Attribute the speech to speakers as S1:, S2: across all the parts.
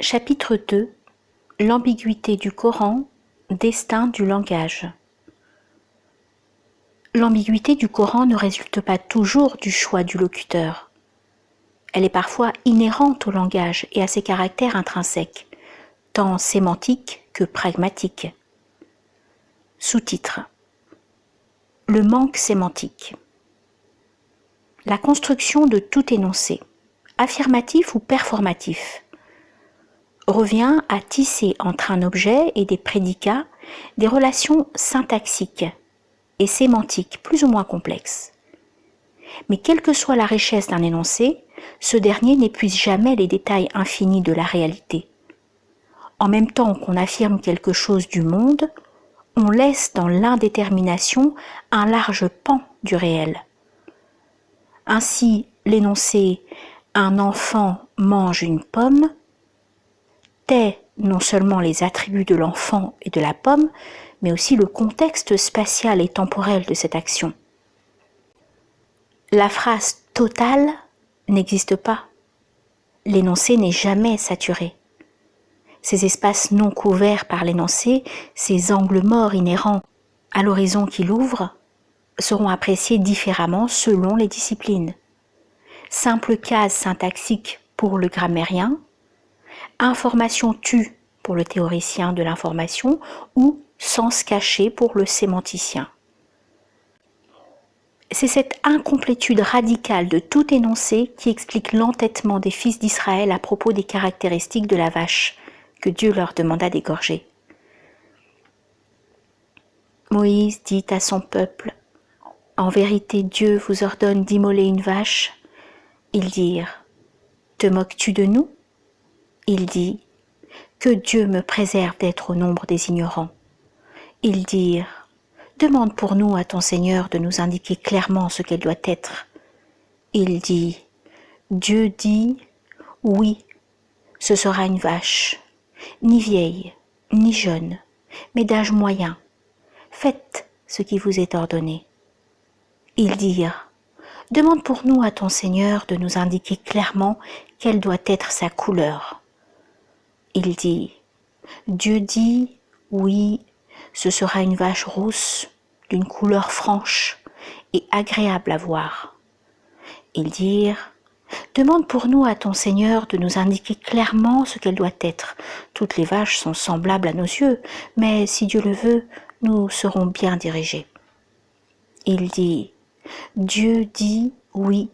S1: Chapitre 2 L'ambiguïté du Coran, destin du langage. L'ambiguïté du Coran ne résulte pas toujours du choix du locuteur. Elle est parfois inhérente au langage et à ses caractères intrinsèques, tant sémantiques que pragmatiques. Sous-titre: Le manque sémantique. La construction de tout énoncé, affirmatif ou performatif, revient à tisser entre un objet et des prédicats des relations syntaxiques et sémantiques plus ou moins complexes. Mais quelle que soit la richesse d'un énoncé, ce dernier n'épuise jamais les détails infinis de la réalité. En même temps qu'on affirme quelque chose du monde, on laisse dans l'indétermination un large pan du réel. Ainsi, l'énoncé « un enfant mange une pomme » tait non seulement les attributs de l'enfant et de la pomme, mais aussi le contexte spatial et temporel de cette action. La phrase totale n'existe pas. L'énoncé n'est jamais saturé. Ces espaces non couverts par l'énoncé, ces angles morts inhérents à l'horizon qu'il ouvre, seront appréciés différemment selon les disciplines. Simple case syntaxique pour le grammairien, information tue pour le théoricien de l'information ou sens caché pour le sémanticien. C'est cette incomplétude radicale de tout énoncé qui explique l'entêtement des fils d'Israël à propos des caractéristiques de la vache que Dieu leur demanda d'égorger. Moïse dit à son peuple: « En vérité, Dieu vous ordonne d'immoler une vache. » Ils dirent: « Te moques-tu de nous ?» Il dit: « Que Dieu me préserve d'être au nombre des ignorants. » Ils dirent: « Demande pour nous à ton Seigneur de nous indiquer clairement ce qu'elle doit être. » Il dit: « Dieu dit, oui, ce sera une vache, ni vieille, ni jeune, mais d'âge moyen. Faites ce qui vous est ordonné. » Ils dirent: « Demande pour nous à ton Seigneur de nous indiquer clairement quelle doit être sa couleur. » Il dit: « Dieu dit, oui, ce sera une vache rousse, d'une couleur franche et agréable à voir. » Ils dirent: « Demande pour nous à ton Seigneur de nous indiquer clairement ce qu'elle doit être. Toutes les vaches sont semblables à nos yeux, mais si Dieu le veut, nous serons bien dirigés. » Il dit: « Dieu dit, oui,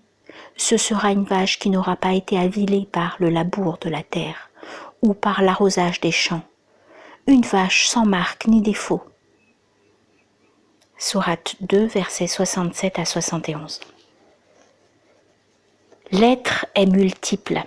S1: ce sera une vache qui n'aura pas été avilée par le labour de la terre ou par l'arrosage des champs, une vache sans marque ni défaut. » Sourate 2, versets 67 à 71. L'être est multiple.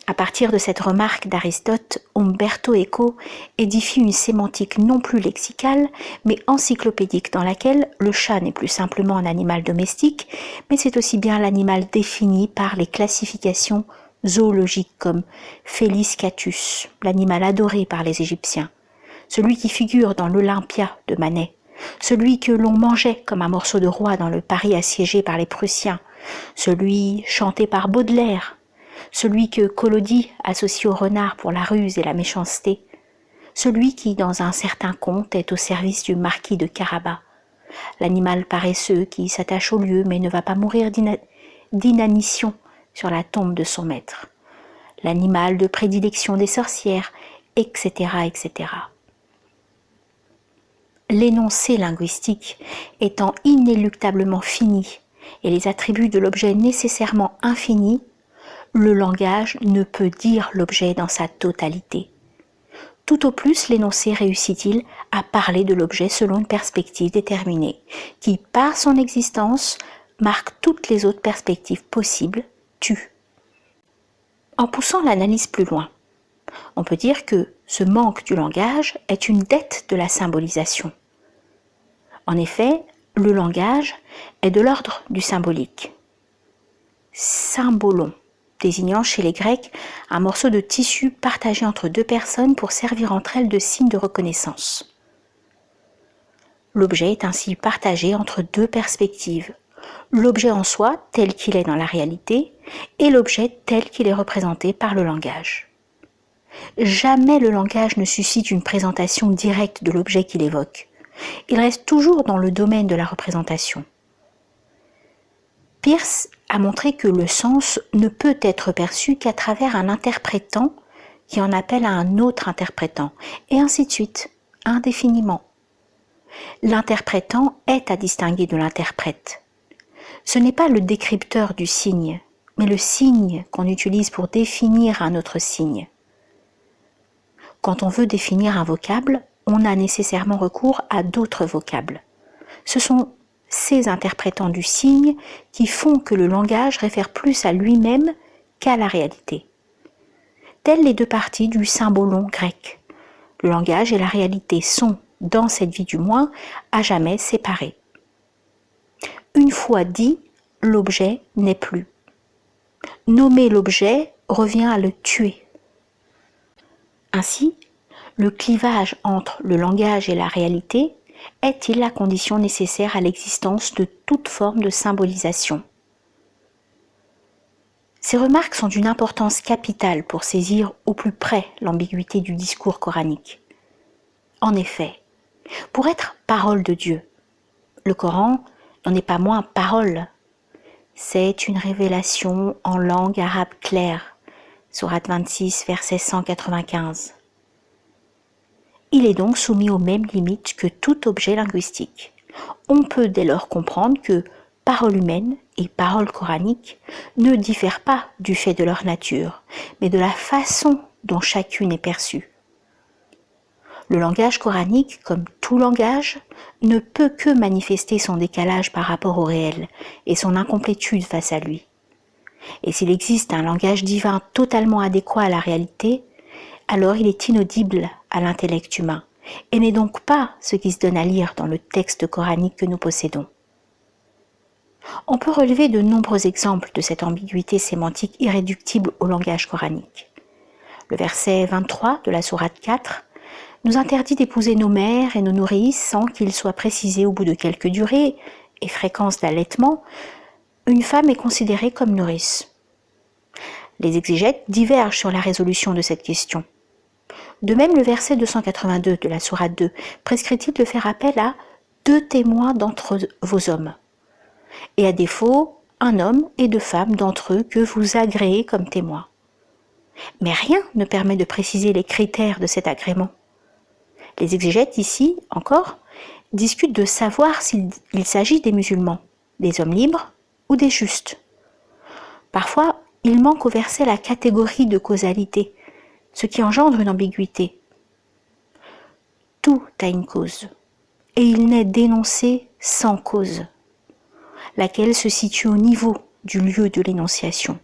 S1: À partir de cette remarque d'Aristote, Umberto Eco édifie une sémantique non plus lexicale, mais encyclopédique, dans laquelle le chat n'est plus simplement un animal domestique, mais c'est aussi bien l'animal défini par les classifications zoologiques comme Felis catus, l'animal adoré par les Égyptiens, celui qui figure dans l'Olympia de Manet, celui que l'on mangeait comme un morceau de roi dans le Paris assiégé par les Prussiens, celui chanté par Baudelaire, celui que Collodi associe au renard pour la ruse et la méchanceté, celui qui, dans un certain conte, est au service du marquis de Carabas, l'animal paresseux qui s'attache au lieu mais ne va pas mourir d'inanition sur la tombe de son maître, l'animal de prédilection des sorcières, etc., etc. L'énoncé linguistique étant inéluctablement fini et les attributs de l'objet nécessairement infinis, le langage ne peut dire l'objet dans sa totalité. Tout au plus l'énoncé réussit-il à parler de l'objet selon une perspective déterminée, qui, par son existence, marque toutes les autres perspectives possibles, tue. En poussant l'analyse plus loin, on peut dire que ce manque du langage est une dette de la symbolisation. En effet, le langage est de l'ordre du symbolique. Symbolon, désignant chez les Grecs un morceau de tissu partagé entre deux personnes pour servir entre elles de signe de reconnaissance. L'objet est ainsi partagé entre deux perspectives, l'objet en soi tel qu'il est dans la réalité et l'objet tel qu'il est représenté par le langage. Jamais le langage ne suscite une présentation directe de l'objet qu'il évoque. Il reste toujours dans le domaine de la représentation. Peirce a montré que le sens ne peut être perçu qu'à travers un interprétant qui en appelle à un autre interprétant, et ainsi de suite, indéfiniment. L'interprétant est à distinguer de l'interprète. Ce n'est pas le décrypteur du signe, mais le signe qu'on utilise pour définir un autre signe. Quand on veut définir un vocable, on a nécessairement recours à d'autres vocables. Ce sont ces interprétants du signe qui font que le langage réfère plus à lui-même qu'à la réalité. Telles les deux parties du symbolon grec. Le langage et la réalité sont, dans cette vie du moins, à jamais séparés. Une fois dit, l'objet n'est plus. Nommer l'objet revient à le tuer. Ainsi, le clivage entre le langage et la réalité est-il la condition nécessaire à l'existence de toute forme de symbolisation? Ces remarques sont d'une importance capitale pour saisir au plus près l'ambiguïté du discours coranique. En effet, pour être parole de Dieu, le Coran n'en est pas moins parole. C'est une révélation en langue arabe claire, sourate 26, verset 195. Il est donc soumis aux mêmes limites que tout objet linguistique. On peut dès lors comprendre que parole humaine et parole coranique ne diffèrent pas du fait de leur nature, mais de la façon dont chacune est perçue. Le langage coranique, comme tout langage, ne peut que manifester son décalage par rapport au réel et son incomplétude face à lui. Et s'il existe un langage divin totalement adéquat à la réalité, alors il est inaudible à l'intellect humain et n'est donc pas ce qui se donne à lire dans le texte coranique que nous possédons. On peut relever de nombreux exemples de cette ambiguïté sémantique irréductible au langage coranique. Le verset 23 de la sourate 4 nous interdit d'épouser nos mères et nos nourrices sans qu'il soit précisé au bout de quelques durées et fréquences d'allaitement, une femme est considérée comme nourrice. Les exégètes divergent sur la résolution de cette question. De même, le verset 282 de la sourate 2 prescrit-il de faire appel à 2 témoins d'entre vos hommes, et à défaut, un homme et 2 femmes d'entre eux que vous agréez comme témoins. Mais rien ne permet de préciser les critères de cet agrément. Les exégètes ici, encore, discutent de savoir s'il s'agit des musulmans, des hommes libres ou des justes. Parfois, il manque au verset la catégorie de causalité, ce qui engendre une ambiguïté. Tout a une cause, et il n'est dénoncé sans cause, laquelle se situe au niveau du lieu de l'énonciation.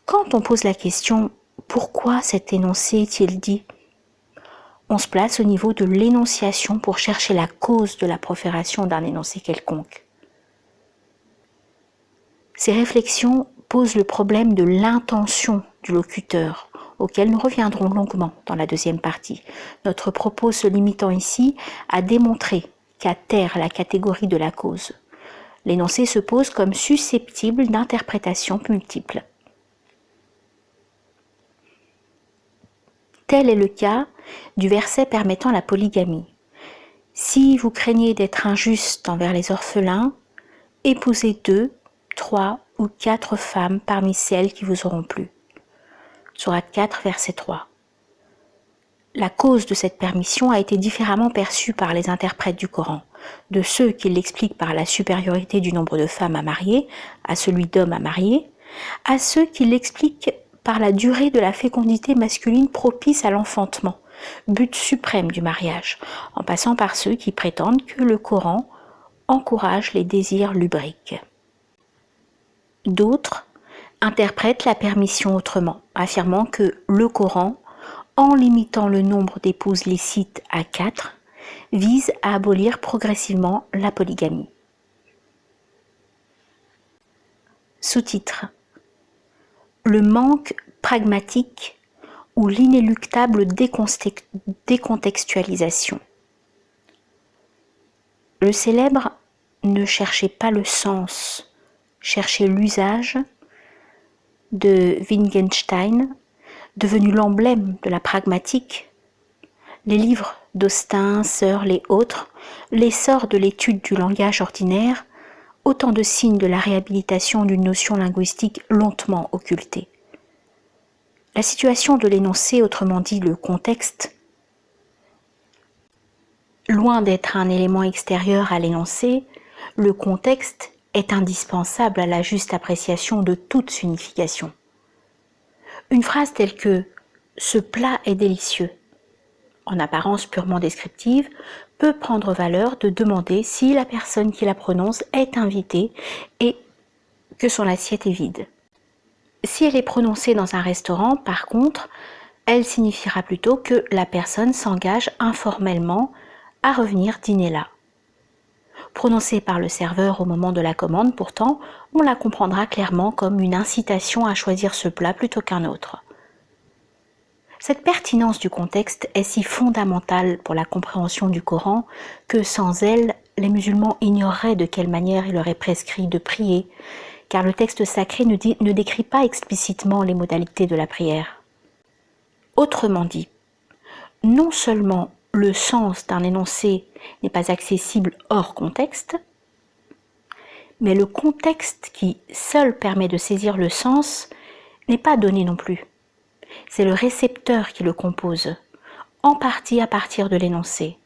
S1: Quand on pose la question « Pourquoi cet énoncé est-il dit ?», on se place au niveau de l'énonciation pour chercher la cause de la profération d'un énoncé quelconque. Ces réflexions posent le problème de l'intention du locuteur, auquel nous reviendrons longuement dans la deuxième partie, notre propos se limitant ici à démontrer qu'à terre la catégorie de la cause. L'énoncé se pose comme susceptible d'interprétations multiples. Tel est le cas du verset permettant la polygamie. Si vous craignez d'être injuste envers les orphelins, épousez 2, 3 ou 4 femmes parmi celles qui vous auront plu. Sourate 4, verset 3. La cause de cette permission a été différemment perçue par les interprètes du Coran, de ceux qui l'expliquent par la supériorité du nombre de femmes à marier à celui d'hommes à marier, à ceux qui l'expliquent par la durée de la fécondité masculine propice à l'enfantement, but suprême du mariage, en passant par ceux qui prétendent que le Coran encourage les désirs lubriques. D'autres interprètent la permission autrement, affirmant que le Coran, en limitant le nombre d'épouses licites à 4, vise à abolir progressivement la polygamie. Sous-titre : Le manque pragmatique ou l'inéluctable décontextualisation. Le célèbre « Ne cherchez pas le sens, cherchez l'usage » de Wittgenstein devenu l'emblème de la pragmatique, les livres d'Austin, Searle et autres, l'essor de l'étude du langage ordinaire, autant de signes de la réhabilitation d'une notion linguistique longtemps occultée. La situation de l'énoncé, autrement dit le contexte, loin d'être un élément extérieur à l'énoncé, le contexte est indispensable à la juste appréciation de toute signification. Une phrase telle que « ce plat est délicieux », en apparence purement descriptive, peut prendre valeur de demander si la personne qui la prononce est invitée et que son assiette est vide. Si elle est prononcée dans un restaurant, par contre, elle signifiera plutôt que la personne s'engage informellement à revenir dîner là. Prononcée par le serveur au moment de la commande, pourtant, on la comprendra clairement comme une incitation à choisir ce plat plutôt qu'un autre. Cette pertinence du contexte est si fondamentale pour la compréhension du Coran que sans elle, les musulmans ignoreraient de quelle manière il leur est prescrit de prier, car le texte sacré ne décrit pas explicitement les modalités de la prière. Autrement dit, non seulement le sens d'un énoncé n'est pas accessible hors contexte, mais le contexte qui seul permet de saisir le sens n'est pas donné non plus. C'est le récepteur qui le compose, en partie à partir de l'énoncé.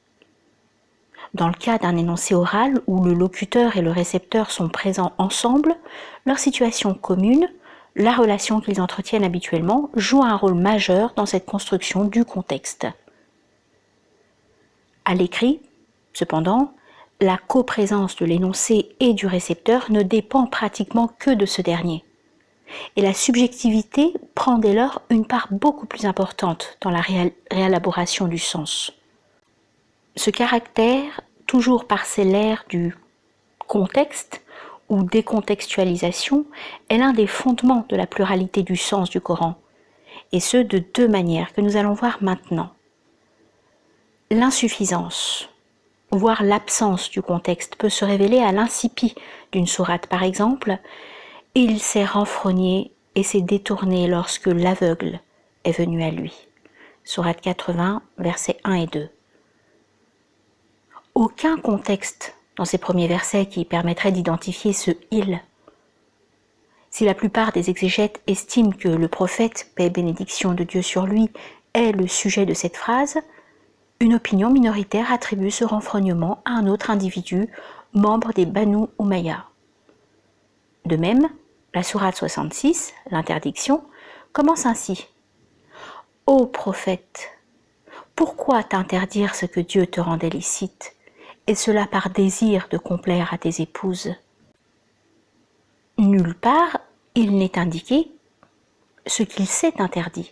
S1: Dans le cas d'un énoncé oral où le locuteur et le récepteur sont présents ensemble, leur situation commune, la relation qu'ils entretiennent habituellement, joue un rôle majeur dans cette construction du contexte. À l'écrit, cependant, la coprésence de l'énoncé et du récepteur ne dépend pratiquement que de ce dernier. Et la subjectivité prend dès lors une part beaucoup plus importante dans la réélaboration du sens. Ce caractère, toujours parcellaire du contexte ou décontextualisation, est l'un des fondements de la pluralité du sens du Coran, et ce de deux manières que nous allons voir maintenant. L'insuffisance, voire l'absence du contexte peut se révéler à l'incipit d'une sourate par exemple. Il s'est renfrogné et s'est détourné lorsque l'aveugle est venu à lui. Sourate 80, versets 1 et 2. Aucun contexte dans ces premiers versets qui permettrait d'identifier ce « il ». Si la plupart des exégètes estiment que le prophète, paix et bénédiction de Dieu sur lui, est le sujet de cette phrase, une opinion minoritaire attribue ce renfrognement à un autre individu, membre des Banu Umayya. De même, la sourate 66, l'interdiction, commence ainsi. « Ô prophète, pourquoi t'interdire ce que Dieu te rendait licite, et cela par désir de complaire à tes épouses ?» Nulle part, il n'est indiqué ce qu'il s'est interdit.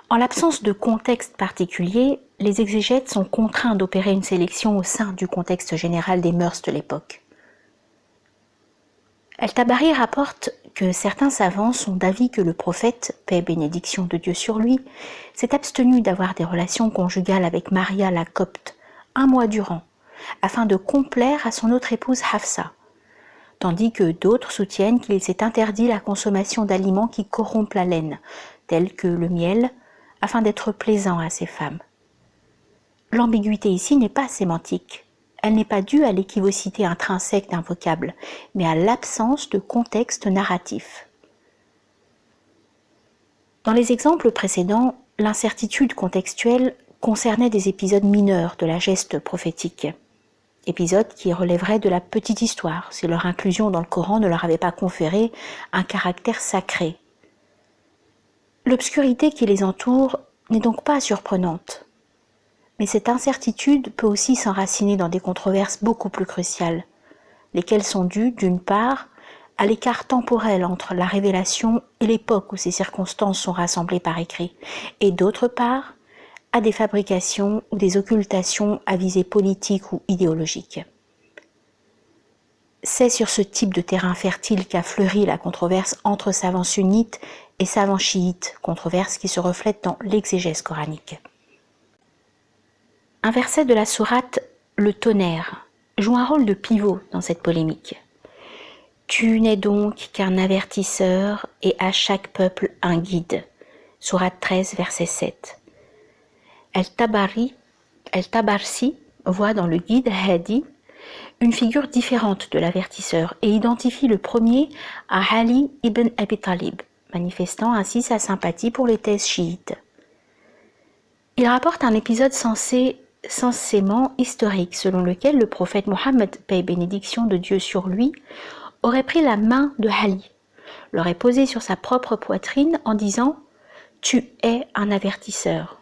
S1: En l'absence de contexte particulier, les exégètes sont contraints d'opérer une sélection au sein du contexte général des mœurs de l'époque. El-Tabari rapporte que certains savants sont d'avis que le prophète, paix et bénédiction de Dieu sur lui, s'est abstenu d'avoir des relations conjugales avec Maria la Copte 1 mois durant, afin de complaire à son autre épouse Hafsa, tandis que d'autres soutiennent qu'il s'est interdit la consommation d'aliments qui corrompent la laine, tels que le miel, afin d'être plaisant à ces femmes. L'ambiguïté ici n'est pas sémantique. Elle n'est pas due à l'équivocité intrinsèque d'un vocable, mais à l'absence de contexte narratif. Dans les exemples précédents, l'incertitude contextuelle concernait des épisodes mineurs de la geste prophétique, épisodes qui relèveraient de la petite histoire si leur inclusion dans le Coran ne leur avait pas conféré un caractère sacré. L'obscurité qui les entoure n'est donc pas surprenante. Mais cette incertitude peut aussi s'enraciner dans des controverses beaucoup plus cruciales, lesquelles sont dues, d'une part, à l'écart temporel entre la révélation et l'époque où ces circonstances sont rassemblées par écrit, et d'autre part, à des fabrications ou des occultations à visée politique ou idéologique. C'est sur ce type de terrain fertile qu'a fleuri la controverse entre savants sunnites et savants chiites, controverse qui se reflète dans l'exégèse coranique. Un verset de la sourate « Le tonnerre » joue un rôle de pivot dans cette polémique. « Tu n'es donc qu'un avertisseur et à chaque peuple un guide. Sourate 13, verset 7. El-Tabarsi voit dans le guide Hadi une figure différente de l'avertisseur et identifie le premier à Ali ibn Abi Talib, manifestant ainsi sa sympathie pour les thèses chiites. Il rapporte un épisode censément historique selon lequel le prophète Mohammed, paix et bénédiction de Dieu sur lui, aurait pris la main de Ali, l'aurait posée sur sa propre poitrine en disant « Tu es un avertisseur ».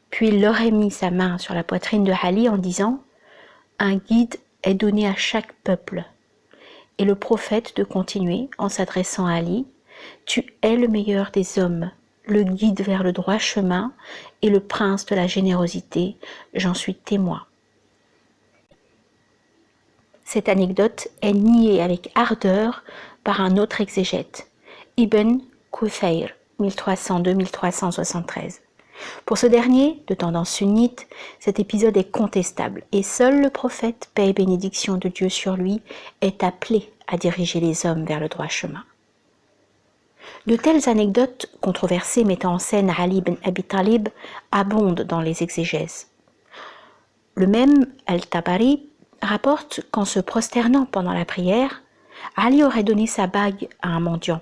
S1: Puis il aurait mis sa main sur la poitrine de Ali en disant « Un guide est donné à chaque peuple ». Et le prophète de continuer en s'adressant à Ali « Tu es le meilleur des hommes, le guide vers le droit chemin et le prince de la générosité, j'en suis témoin ». Cette anecdote est niée avec ardeur par un autre exégète, Ibn Kuthayr, 1300-1373. Pour ce dernier, de tendance sunnite, cet épisode est contestable et seul le prophète, paix et bénédiction de Dieu sur lui, est appelé à diriger les hommes vers le droit chemin. De telles anecdotes controversées mettant en scène Ali ibn Abi Talib abondent dans les exégèses. Le même Al-Tabari rapporte qu'en se prosternant pendant la prière, Ali aurait donné sa bague à un mendiant.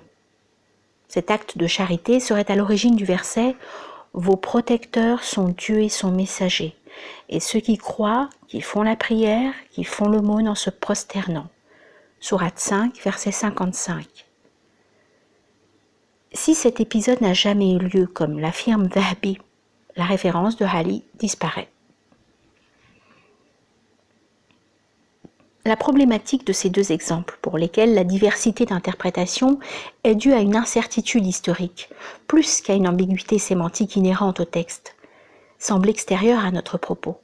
S1: Cet acte de charité serait à l'origine du verset « Vos protecteurs sont Dieu et son messager, et ceux qui croient, qui font la prière, qui font l'aumône en se prosternant. » Sourate 5, verset 55. Si cet épisode n'a jamais eu lieu, comme l'affirme Dhahabi, la référence de Ali disparaît. La problématique de ces deux exemples, pour lesquels la diversité d'interprétation est due à une incertitude historique, plus qu'à une ambiguïté sémantique inhérente au texte, semble extérieure à notre propos.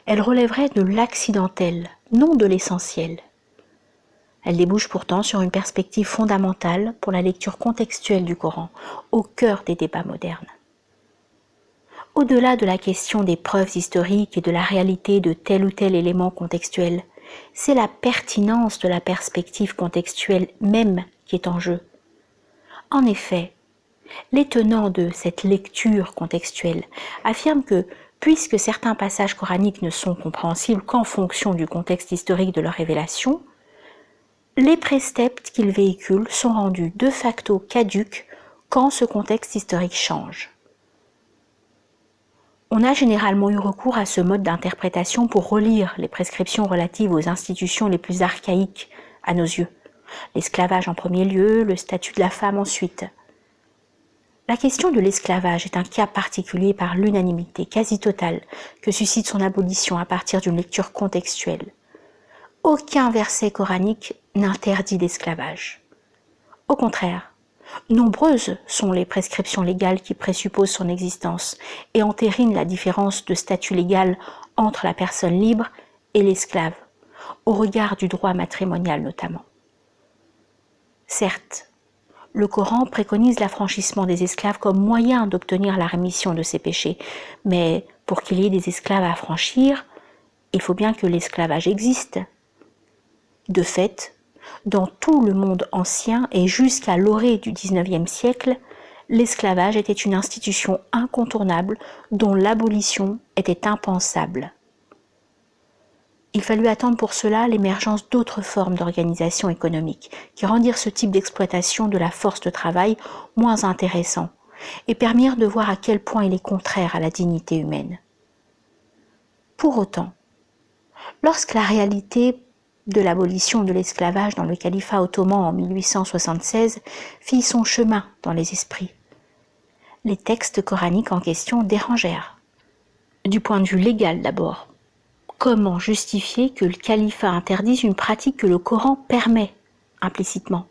S1: Elle relèverait de l'accidentel, non de l'essentiel. Elle débouche pourtant sur une perspective fondamentale pour la lecture contextuelle du Coran, au cœur des débats modernes. Au-delà de la question des preuves historiques et de la réalité de tel ou tel élément contextuel, c'est la pertinence de la perspective contextuelle même qui est en jeu. En effet, les tenants de cette lecture contextuelle affirment que, puisque certains passages coraniques ne sont compréhensibles qu'en fonction du contexte historique de leur révélation, les préceptes qu'ils véhiculent sont rendus de facto caducs quand ce contexte historique change. On a généralement eu recours à ce mode d'interprétation pour relire les prescriptions relatives aux institutions les plus archaïques à nos yeux. L'esclavage en premier lieu, le statut de la femme ensuite. La question de l'esclavage est un cas particulier par l'unanimité quasi totale que suscite son abolition à partir d'une lecture contextuelle. Aucun verset coranique n'interdit l'esclavage. Au contraire, nombreuses sont les prescriptions légales qui présupposent son existence et entérinent la différence de statut légal entre la personne libre et l'esclave, au regard du droit matrimonial notamment. Certes, le Coran préconise l'affranchissement des esclaves comme moyen d'obtenir la rémission de ses péchés, mais pour qu'il y ait des esclaves à affranchir, il faut bien que l'esclavage existe. De fait, dans tout le monde ancien et jusqu'à l'orée du XIXe siècle, l'esclavage était une institution incontournable dont l'abolition était impensable. Il fallut attendre pour cela l'émergence d'autres formes d'organisation économique qui rendirent ce type d'exploitation de la force de travail moins intéressant et permirent de voir à quel point il est contraire à la dignité humaine. Pour autant, lorsque la réalité de l'abolition de l'esclavage dans le califat ottoman en 1876 fit son chemin dans les esprits, les textes coraniques en question dérangèrent. Du point de vue légal d'abord, comment justifier que le califat interdise une pratique que le Coran permet implicitement?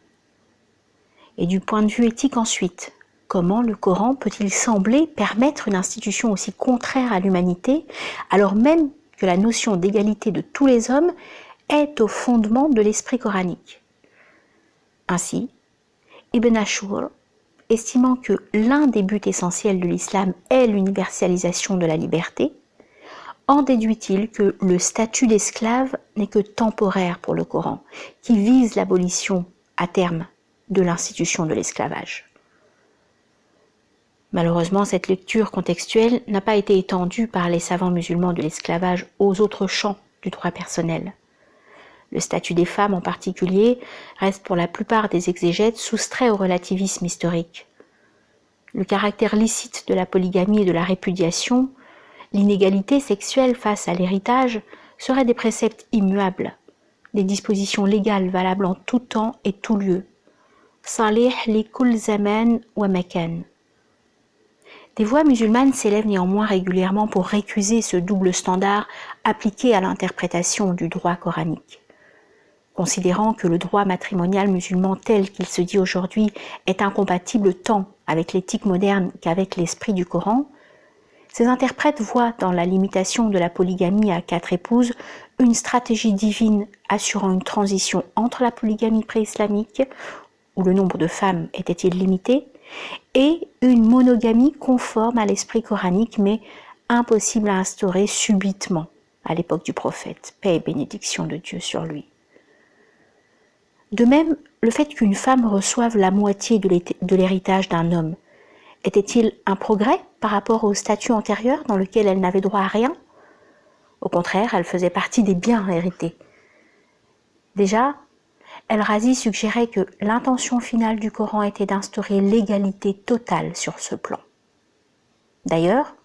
S1: Et du point de vue éthique ensuite, comment le Coran peut-il sembler permettre une institution aussi contraire à l'humanité, alors même que la notion d'égalité de tous les hommes est au fondement de l'esprit coranique? Ainsi, Ibn Ashur, estimant que l'un des buts essentiels de l'islam est l'universalisation de la liberté, en déduit-il que le statut d'esclave n'est que temporaire pour le Coran, qui vise l'abolition à terme de l'institution de l'esclavage. Malheureusement, cette lecture contextuelle n'a pas été étendue par les savants musulmans de l'esclavage aux autres champs du droit personnel. Le statut des femmes en particulier reste pour la plupart des exégètes soustrait au relativisme historique. Le caractère licite de la polygamie et de la répudiation, l'inégalité sexuelle face à l'héritage seraient des préceptes immuables, des dispositions légales valables en tout temps et tout lieu. Salih li kull zaman wa makan. Des voix musulmanes s'élèvent néanmoins régulièrement pour récuser ce double standard appliqué à l'interprétation du droit coranique. Considérant que le droit matrimonial musulman tel qu'il se dit aujourd'hui est incompatible tant avec l'éthique moderne qu'avec l'esprit du Coran, ces interprètes voient dans la limitation de la polygamie à 4 épouses une stratégie divine assurant une transition entre la polygamie pré-islamique, où le nombre de femmes était limité, et une monogamie conforme à l'esprit coranique mais impossible à instaurer subitement à l'époque du prophète, paix et bénédiction de Dieu sur lui. De même, le fait qu'une femme reçoive la moitié de l'héritage d'un homme, était-il un progrès par rapport au statut antérieur dans lequel elle n'avait droit à rien ? Au contraire, elle faisait partie des biens hérités. Déjà, El-Razi suggérait que l'intention finale du Coran était d'instaurer l'égalité totale sur ce plan. D'ailleurs,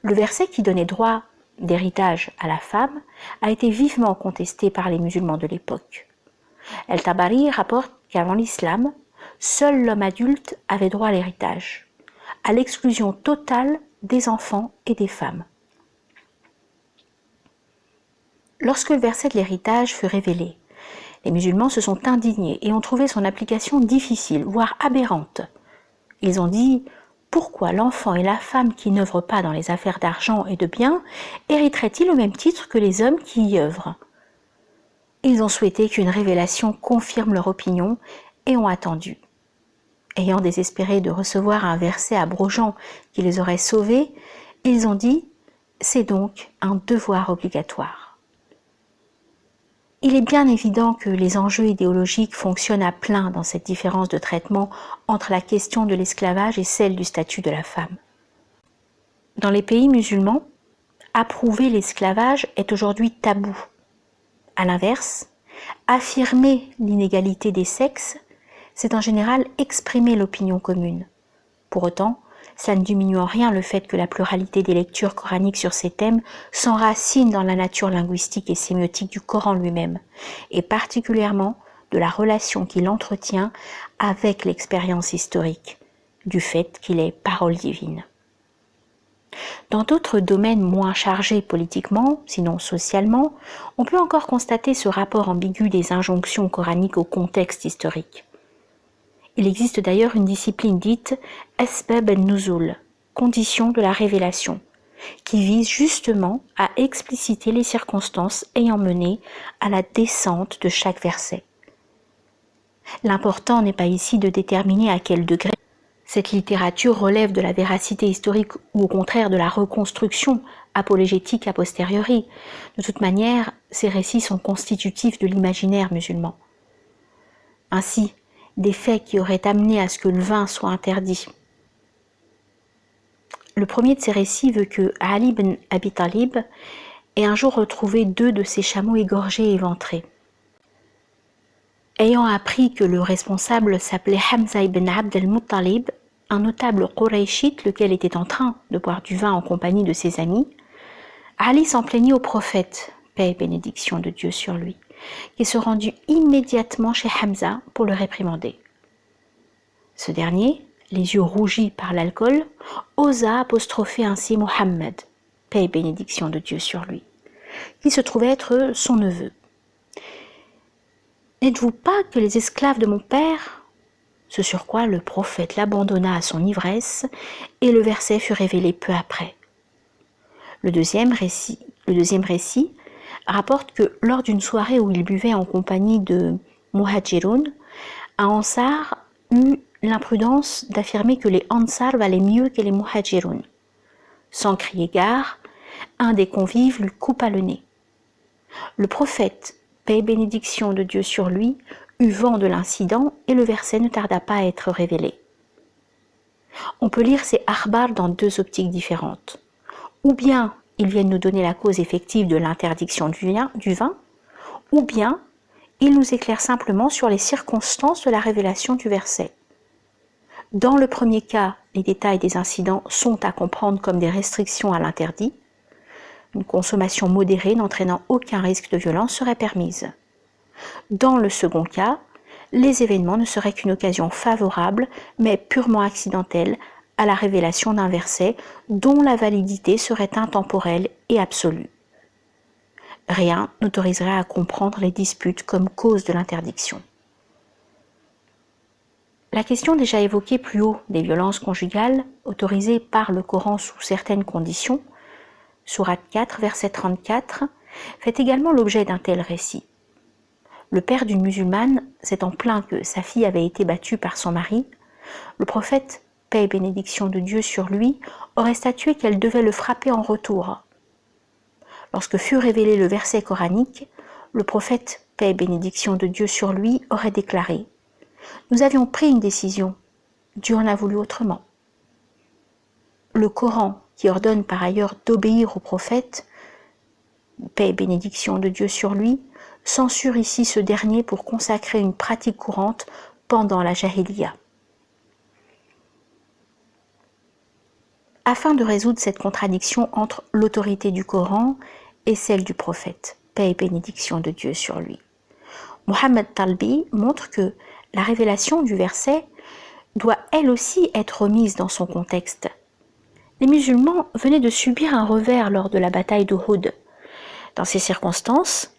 S1: le verset qui donnait droit d'héritage à la femme a été vivement contesté par les musulmans de l'époque. El-Tabari rapporte qu'avant l'islam, seul l'homme adulte avait droit à l'héritage, à l'exclusion totale des enfants et des femmes. Lorsque le verset de l'héritage fut révélé, les musulmans se sont indignés et ont trouvé son application difficile, voire aberrante. Ils ont dit « Pourquoi l'enfant et la femme qui n'œuvrent pas dans les affaires d'argent et de biens hériteraient-ils au même titre que les hommes qui y œuvrent ?» Ils ont souhaité qu'une révélation confirme leur opinion et ont attendu. Ayant désespéré de recevoir un verset abrogeant qui les aurait sauvés, ils ont dit « C'est donc un devoir obligatoire ». Il est bien évident que les enjeux idéologiques fonctionnent à plein dans cette différence de traitement entre la question de l'esclavage et celle du statut de la femme. Dans les pays musulmans, approuver l'esclavage est aujourd'hui tabou. À l'inverse, affirmer l'inégalité des sexes, c'est en général exprimer l'opinion commune. Pour autant, cela ne diminue en rien le fait que la pluralité des lectures coraniques sur ces thèmes s'enracine dans la nature linguistique et sémiotique du Coran lui-même, et particulièrement de la relation qu'il entretient avec l'expérience historique, du fait qu'il est parole divine. Dans d'autres domaines moins chargés politiquement, sinon socialement, on peut encore constater ce rapport ambigu des injonctions coraniques au contexte historique. Il existe d'ailleurs une discipline dite Asbab al-Nuzul, conditions de la révélation, qui vise justement à expliciter les circonstances ayant mené à la descente de chaque verset. L'important n'est pas ici de déterminer à quel degré cette littérature relève de la véracité historique ou au contraire de la reconstruction apologétique a posteriori. De toute manière, ces récits sont constitutifs de l'imaginaire musulman. Ainsi, des faits qui auraient amené à ce que le vin soit interdit. Le premier de ces récits veut que Ali ibn Abi Talib ait un jour retrouvé 2 de ses chameaux égorgés et éventrés. Ayant appris que le responsable s'appelait Hamza ibn Abd al-Muttalib, un notable Qurayshite lequel était en train de boire du vin en compagnie de ses amis, Ali s'en plaignit au prophète, paix et bénédiction de Dieu sur lui, qui se rendit immédiatement chez Hamza pour le réprimander. Ce dernier, les yeux rougis par l'alcool, osa apostropher ainsi Mohammed, paix et bénédiction de Dieu sur lui, qui se trouvait être son neveu. « N'êtes-vous pas que les esclaves de mon père ?» Ce sur quoi le prophète l'abandonna à son ivresse et le verset fut révélé peu après. Le deuxième récit rapporte que lors d'une soirée où il buvait en compagnie de Muhajirun, un Ansar eut l'imprudence d'affirmer que les Ansar valaient mieux que les Muhajirun. Sans crier gare, un des convives lui coupa le nez. Le prophète, paix et bénédiction de Dieu sur lui, eut vent de l'incident et le verset ne tarda pas à être révélé. On peut lire ces akhbar dans deux optiques différentes. Ou bien ils viennent nous donner la cause effective de l'interdiction du vin, ou bien ils nous éclairent simplement sur les circonstances de la révélation du verset. Dans le premier cas, les détails des incidents sont à comprendre comme des restrictions à l'interdit. Une consommation modérée n'entraînant aucun risque de violence serait permise. Dans le second cas, les événements ne seraient qu'une occasion favorable, mais purement accidentelle, à la révélation d'un verset dont la validité serait intemporelle et absolue. Rien n'autoriserait à comprendre les disputes comme cause de l'interdiction. La question déjà évoquée plus haut des violences conjugales, autorisées par le Coran sous certaines conditions, Sourate 4, verset 34, fait également l'objet d'un tel récit. Le père d'une musulmane s'étant plaint que sa fille avait été battue par son mari, le prophète, paix et bénédiction de Dieu sur lui, aurait statué qu'elle devait le frapper en retour. Lorsque fut révélé le verset coranique, le prophète, paix et bénédiction de Dieu sur lui, aurait déclaré « Nous avions pris une décision, Dieu en a voulu autrement ». Le Coran, qui ordonne par ailleurs d'obéir au prophète, paix et bénédiction de Dieu sur lui, censure ici ce dernier pour consacrer une pratique courante pendant la Jahiliya. Afin de résoudre cette contradiction entre l'autorité du Coran et celle du prophète, paix et bénédiction de Dieu sur lui, Mohammed Talbi montre que la révélation du verset doit elle aussi être remise dans son contexte. Les musulmans venaient de subir un revers lors de la bataille d'Uhud. Dans ces circonstances,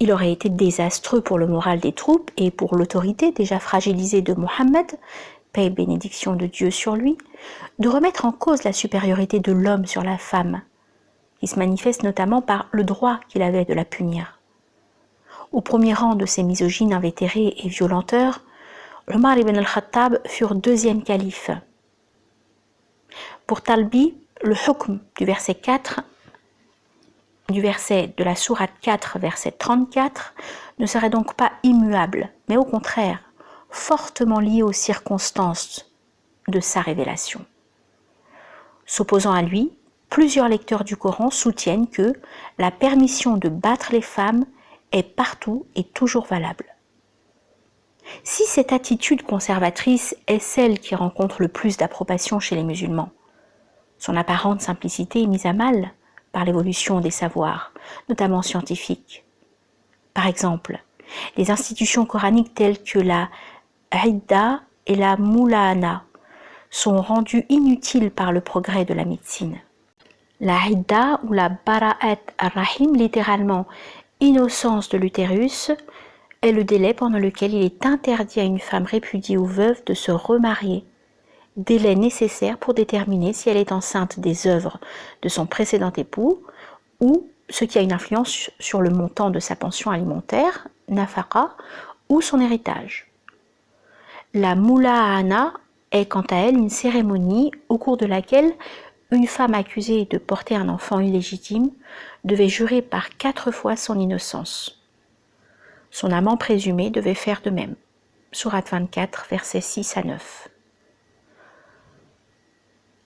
S1: il aurait été désastreux pour le moral des troupes et pour l'autorité déjà fragilisée de Mohammed, paix et bénédiction de Dieu sur lui, de remettre en cause la supériorité de l'homme sur la femme, qui se manifeste notamment par le droit qu'il avait de la punir. Au premier rang de ces misogynes invétérés et violenteurs, Omar ibn al-Khattab furent deuxième calife. Pour Talbi, le hukm du verset 4, du verset de la sourate 4, verset 34, ne serait donc pas immuable, mais au contraire, fortement lié aux circonstances de sa révélation. S'opposant à lui, plusieurs lecteurs du Coran soutiennent que la permission de battre les femmes est partout et toujours valable. Si cette attitude conservatrice est celle qui rencontre le plus d'approbation chez les musulmans, son apparente simplicité est mise à mal par l'évolution des savoirs, notamment scientifiques. Par exemple, les institutions coraniques telles que la Idda et la Moulahana sont rendues inutiles par le progrès de la médecine. La Idda ou la Bara'at ar-Rahim, littéralement innocence de l'utérus, est le délai pendant lequel il est interdit à une femme répudiée ou veuve de se remarier, délai nécessaire pour déterminer si elle est enceinte des œuvres de son précédent époux ou ce qui a une influence sur le montant de sa pension alimentaire, nafaqa, ou son héritage. La Moulahana est quant à elle une cérémonie au cours de laquelle une femme accusée de porter un enfant illégitime devait jurer par 4 fois son innocence. Son amant présumé devait faire de même. Sourate 24, versets 6 à 9.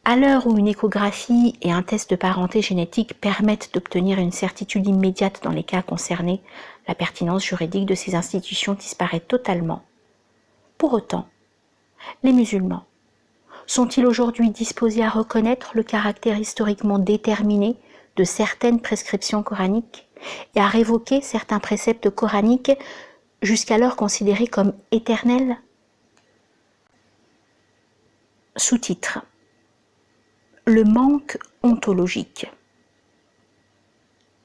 S1: À l'heure où une échographie et un test de parenté génétique permettent d'obtenir une certitude immédiate dans les cas concernés, la pertinence juridique de ces institutions disparaît totalement. Pour autant, les musulmans sont-ils aujourd'hui disposés à reconnaître le caractère historiquement déterminé de certaines prescriptions coraniques et à révoquer certains préceptes coraniques jusqu'alors considérés comme éternels? Sous-titre: le manque ontologique.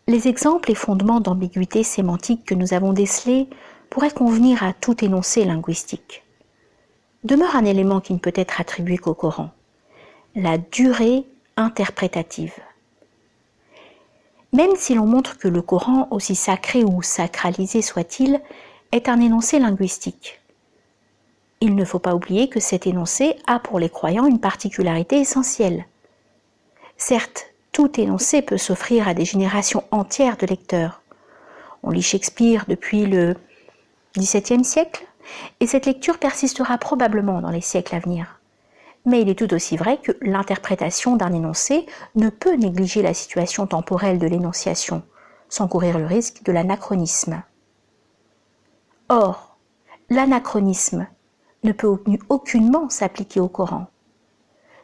S1: Les exemples et fondements d'ambiguïté sémantique que nous avons décelés pourraient convenir à tout énoncé linguistique. Demeure un élément qui ne peut être attribué qu'au Coran: la durée interprétative. Même si l'on montre que le Coran, aussi sacré ou sacralisé soit-il, est un énoncé linguistique, il ne faut pas oublier que cet énoncé a pour les croyants une particularité essentielle. Certes, tout énoncé peut s'offrir à des générations entières de lecteurs. On lit Shakespeare depuis le XVIIe siècle, et cette lecture persistera probablement dans les siècles à venir. Mais il est tout aussi vrai que l'interprétation d'un énoncé ne peut négliger la situation temporelle de l'énonciation, sans courir le risque de l'anachronisme. Or, l'anachronisme ne peut aucunement s'appliquer au Coran.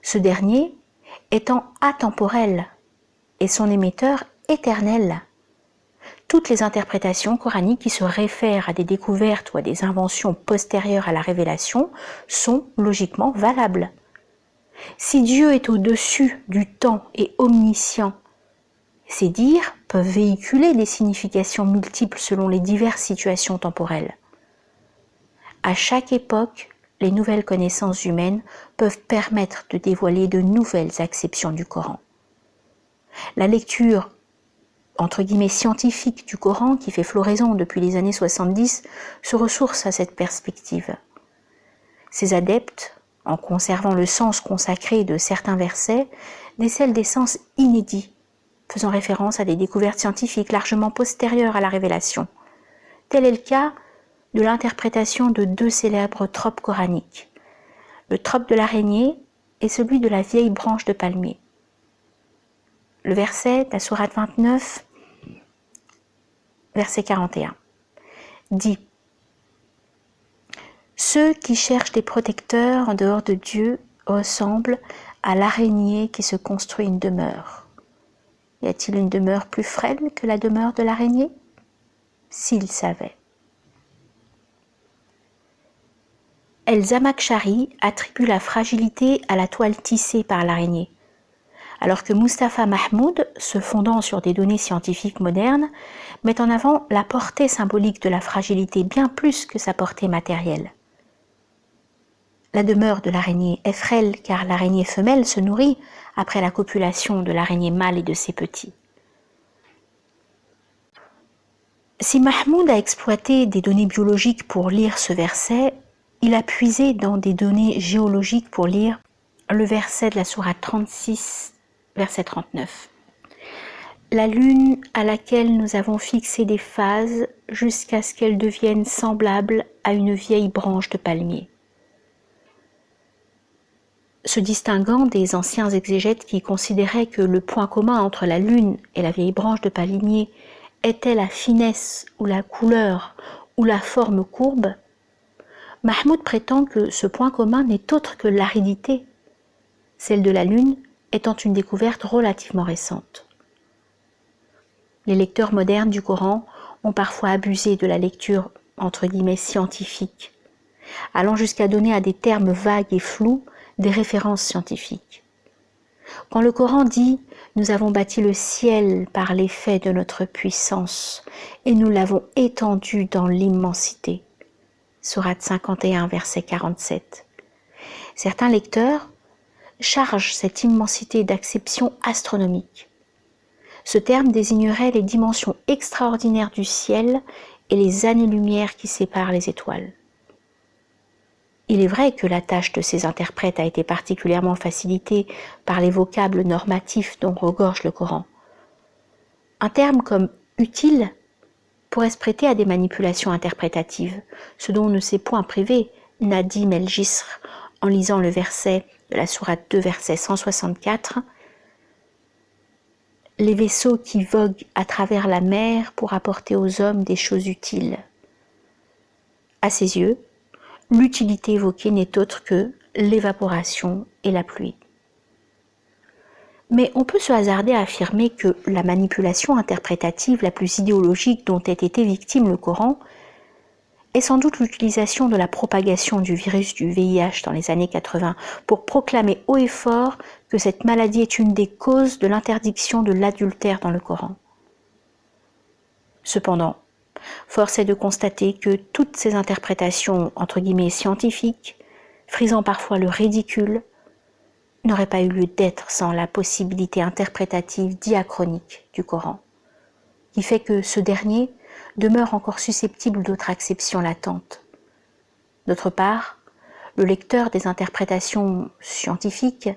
S1: Ce dernier étant atemporel et son émetteur éternel. Toutes les interprétations coraniques qui se réfèrent à des découvertes ou à des inventions postérieures à la révélation sont logiquement valables. Si Dieu est au-dessus du temps et omniscient, ces dires peuvent véhiculer des significations multiples selon les diverses situations temporelles. À chaque époque, les nouvelles connaissances humaines peuvent permettre de dévoiler de nouvelles acceptions du Coran. La lecture entre guillemets scientifique du Coran qui fait floraison depuis les années 70 se ressource à cette perspective. Ces adeptes, en conservant le sens consacré de certains versets, décèlent des sens inédits, faisant référence à des découvertes scientifiques largement postérieures à la révélation. Tel est le cas de l'interprétation de deux célèbres tropes coraniques, le trope de l'araignée et celui de la vieille branche de palmier. Le verset de la sourate 29, verset 41, dit « Ceux qui cherchent des protecteurs en dehors de Dieu ressemblent à l'araignée qui se construit une demeure. Y a-t-il une demeure plus frêle que la demeure de l'araignée? S'ils savaient. » El-Zamakhshari attribue la fragilité à la toile tissée par l'araignée, alors que Mustapha Mahmoud, se fondant sur des données scientifiques modernes, met en avant la portée symbolique de la fragilité bien plus que sa portée matérielle. La demeure de l'araignée est frêle car l'araignée femelle se nourrit après la copulation de l'araignée mâle et de ses petits. Si Mahmoud a exploité des données biologiques pour lire ce verset, il a puisé dans des données géologiques pour lire le verset de la sourate 36, verset 39. La lune à laquelle nous avons fixé des phases jusqu'à ce qu'elle devienne semblable à une vieille branche de palmier. Se distinguant des anciens exégètes qui considéraient que le point commun entre la lune et la vieille branche de palmier était la finesse ou la couleur ou la forme courbe, Mahmoud prétend que ce point commun n'est autre que l'aridité, celle de la lune étant une découverte relativement récente. Les lecteurs modernes du Coran ont parfois abusé de la lecture entre guillemets scientifique, allant jusqu'à donner à des termes vagues et flous des références scientifiques. Quand le Coran dit « Nous avons bâti le ciel par l'effet de notre puissance et nous l'avons étendu dans l'immensité » Sourate 51, verset 47. Certains lecteurs chargent cette immensité d'acception astronomique. Ce terme désignerait les dimensions extraordinaires du ciel et les années-lumière qui séparent les étoiles. Il est vrai que la tâche de ces interprètes a été particulièrement facilitée par les vocables normatifs dont regorge le Coran. Un terme comme « utile » pourrait se prêter à des manipulations interprétatives, ce dont ne s'est point privé Nadim el-Jisr en lisant le verset de la sourate 2, verset 164. « Les vaisseaux qui voguent à travers la mer pour apporter aux hommes des choses utiles. » À ses yeux, l'utilité évoquée n'est autre que l'évaporation et la pluie. Mais on peut se hasarder à affirmer que la manipulation interprétative la plus idéologique dont ait été victime le Coran est sans doute l'utilisation de la propagation du virus du VIH dans les années 80 pour proclamer haut et fort que cette maladie est une des causes de l'interdiction de l'adultère dans le Coran. Cependant, force est de constater que toutes ces interprétations entre guillemets scientifiques, frisant parfois le ridicule, n'aurait pas eu lieu d'être sans la possibilité interprétative diachronique du Coran, qui fait que ce dernier demeure encore susceptible d'autres acceptions latentes. D'autre part, le lecteur des interprétations scientifiques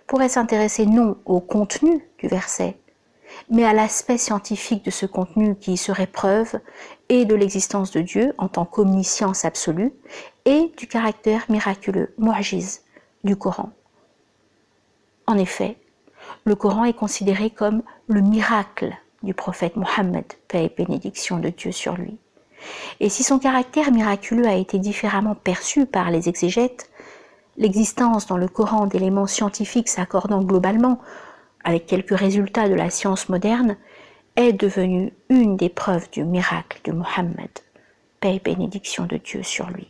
S1: pourrait s'intéresser non au contenu du verset, mais à l'aspect scientifique de ce contenu qui serait preuve et de l'existence de Dieu en tant qu'omniscience absolue et du caractère miraculeux, mu'jiz, du Coran, En effet, le Coran est considéré comme le miracle du prophète Mohammed, paix et bénédiction de Dieu sur lui. Et si son caractère miraculeux a été différemment perçu par les exégètes, l'existence dans le Coran d'éléments scientifiques s'accordant globalement avec quelques résultats de la science moderne est devenue une des preuves du miracle de Mohammed, paix et bénédiction de Dieu sur lui.